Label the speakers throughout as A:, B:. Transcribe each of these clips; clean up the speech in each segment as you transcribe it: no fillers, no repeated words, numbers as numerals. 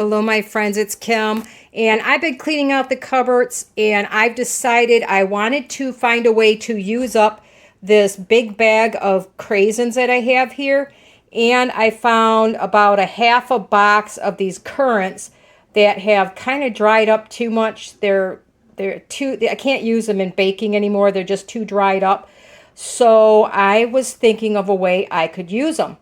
A: Hello, my friends, it's Kim, and I've been cleaning out the cupboards, and I've decided I wanted to find a way to use up this big bag of craisins that I have here, and I found about a half a box of these currants that have kind of dried up too much. They're too, I can't use them in baking anymore. They're just too dried up. So I was thinking of a way I could use them,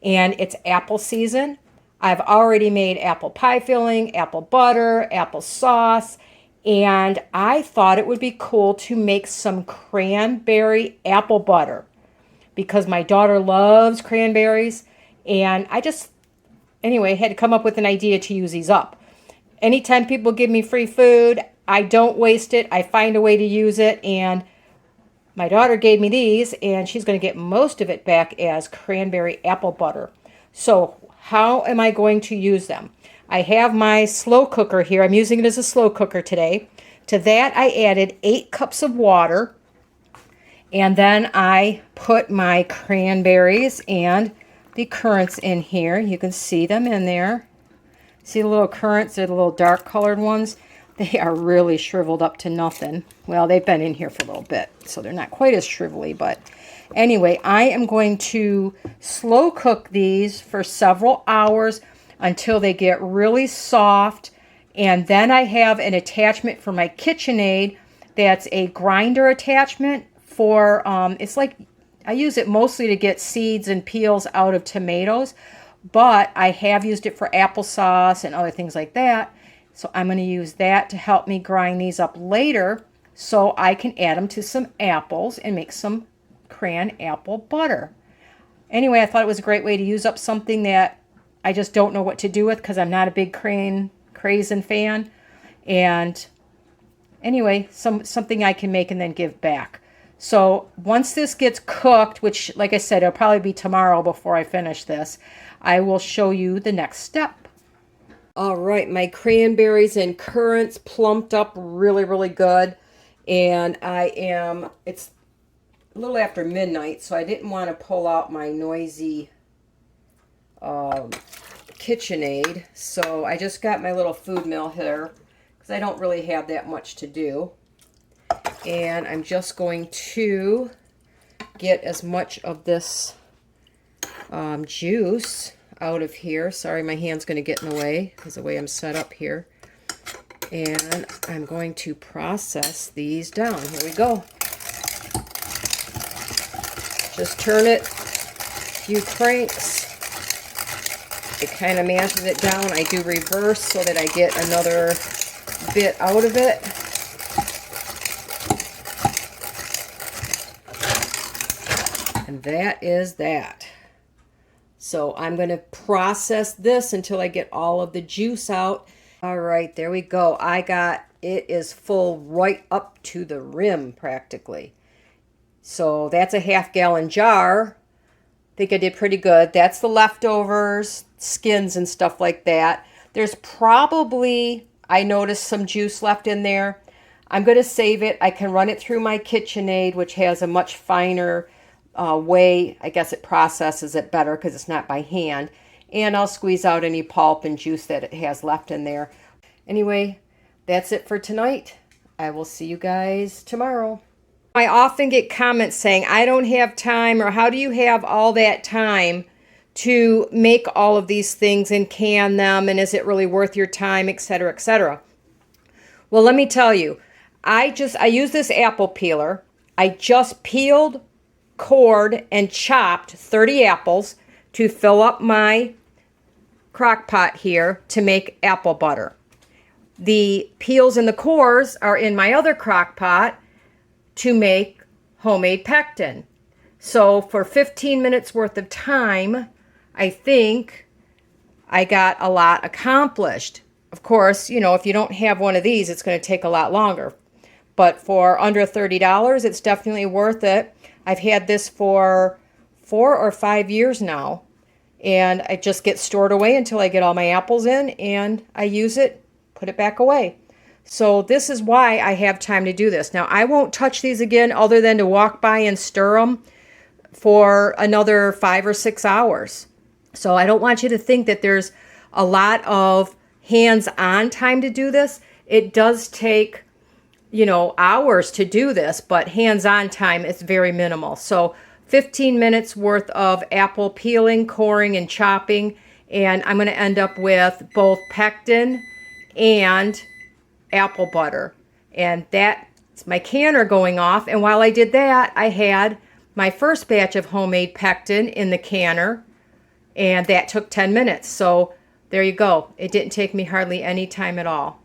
A: and it's apple season. I've already made apple pie filling, apple butter, apple sauce, and I thought it would be cool to make some cranberry apple butter because my daughter loves cranberries, and anyway, had to come up with an idea to use these up. Anytime people give me free food, I don't waste it. I find a way to use it, and my daughter gave me these, and she's going to get most of it back as cranberry apple butter. So how am I going to use them? I have my slow cooker here. I'm using it as a slow cooker today. To that, I added 8 cups of water. And then I put my cranberries and the currants in here. You can see them in there. See the little currants? They're the little dark colored ones. They are really shriveled up to nothing. Well, they've been in here for a little bit, so they're not quite as shrivelly, but anyway, I am going to slow cook these for several hours until they get really soft. And then I have an attachment for my KitchenAid that's a grinder attachment for, it's like, I use it mostly to get seeds and peels out of tomatoes, but I have used it for applesauce and other things like that. So I'm going to use that to help me grind these up later so I can add them to some apples and make some cran apple butter. Anyway, I thought it was a great way to use up something that I just don't know what to do with because I'm not a big craisin fan. And anyway, something I can make and then give back. So once this gets cooked, which like I said, it'll probably be tomorrow before I finish this, I will show you the next step. All right, my cranberries and currants plumped up really, really good. And it's a little after midnight, so I didn't want to pull out my noisy KitchenAid. So I just got my little food mill here because I don't really have that much to do. And I'm just going to get as much of this juice out of here. Sorry, my hand's going to get in the way because of the way I'm set up here. And I'm going to process these down. Here we go. Just turn it a few cranks. It kind of mashes it down. I do reverse so that I get another bit out of it. And that is that. So I'm going to process this until I get all of the juice out. All right, there we go. It is full right up to the rim practically. So that's a half-gallon jar. I think I did pretty good. That's the leftovers, skins and stuff like that. There's probably, I noticed some juice left in there. I'm going to save it. I can run it through my KitchenAid, which has a much finer way. I guess it processes it better because it's not by hand. And I'll squeeze out any pulp and juice that it has left in there. Anyway, that's it for tonight. I will see you guys tomorrow. I often get comments saying, I don't have time, or how do you have all that time to make all of these things and can them, and is it really worth your time, etc., etc. Well, let me tell you, I use this apple peeler. I just peeled, cored, and chopped 30 apples to fill up my crock pot here to make apple butter. The peels and the cores are in my other crock pot to make homemade pectin. So for 15 minutes worth of time, I think I got a lot accomplished. Of course, you know, if you don't have one of these, it's going to take a lot longer. But for under $30, it's definitely worth it. I've had this for 4 or 5 years now. And I just get stored away until I get all my apples in, and I use it, put it back away. So this is why I have time to do this. Now, I won't touch these again other than to walk by and stir them for another 5 or 6 hours. So I don't want you to think that there's a lot of hands-on time to do this. It does take, you know, hours to do this, but hands-on time is very minimal. So 15 minutes worth of apple peeling, coring, and chopping, and I'm going to end up with both pectin and apple butter. And that's my canner going off. And while I did that, I had my first batch of homemade pectin in the canner, and that took 10 minutes. So there you go. It didn't take me hardly any time at all.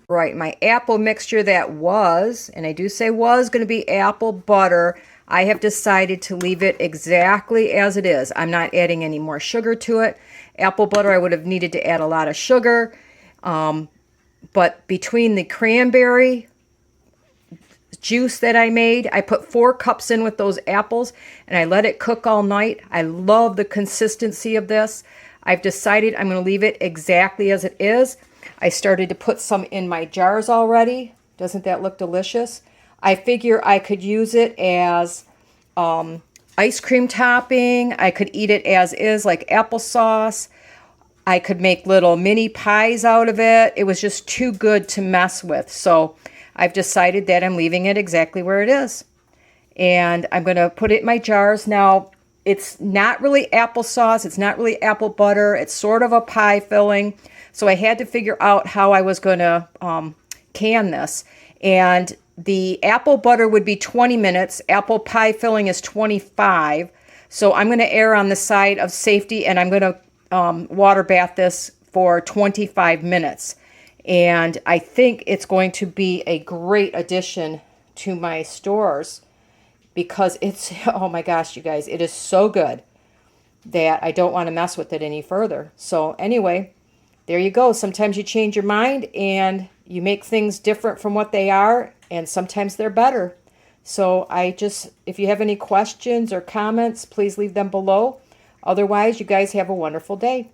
A: Right, my apple mixture that was, and I do say was, going to be apple butter, I have decided to leave it exactly as it is. I'm not adding any more sugar to it. Apple butter, I would have needed to add a lot of sugar. But between the cranberry juice that I made, I put 4 cups in with those apples, and I let it cook all night. I love the consistency of this. I've decided I'm going to leave it exactly as it is. I started to put some in my jars already. Doesn't that look delicious? I figure I could use it as ice cream topping. I could eat it as is, like applesauce. I could make little mini pies out of it. It was just too good to mess with. So I've decided that I'm leaving it exactly where it is. And I'm going to put it in my jars. Now, it's not really applesauce. It's not really apple butter. It's sort of a pie filling. So I had to figure out how I was going to can this. And the apple butter would be 20 minutes. Apple pie filling is 25. So I'm going to err on the side of safety, and I'm going to water bath this for 25 minutes. And I think it's going to be a great addition to my stores because it's, oh my gosh, you guys, it is so good that I don't want to mess with it any further. So anyway, there you go. Sometimes you change your mind and you make things different from what they are, and sometimes they're better. So if you have any questions or comments, please leave them below. Otherwise, you guys have a wonderful day.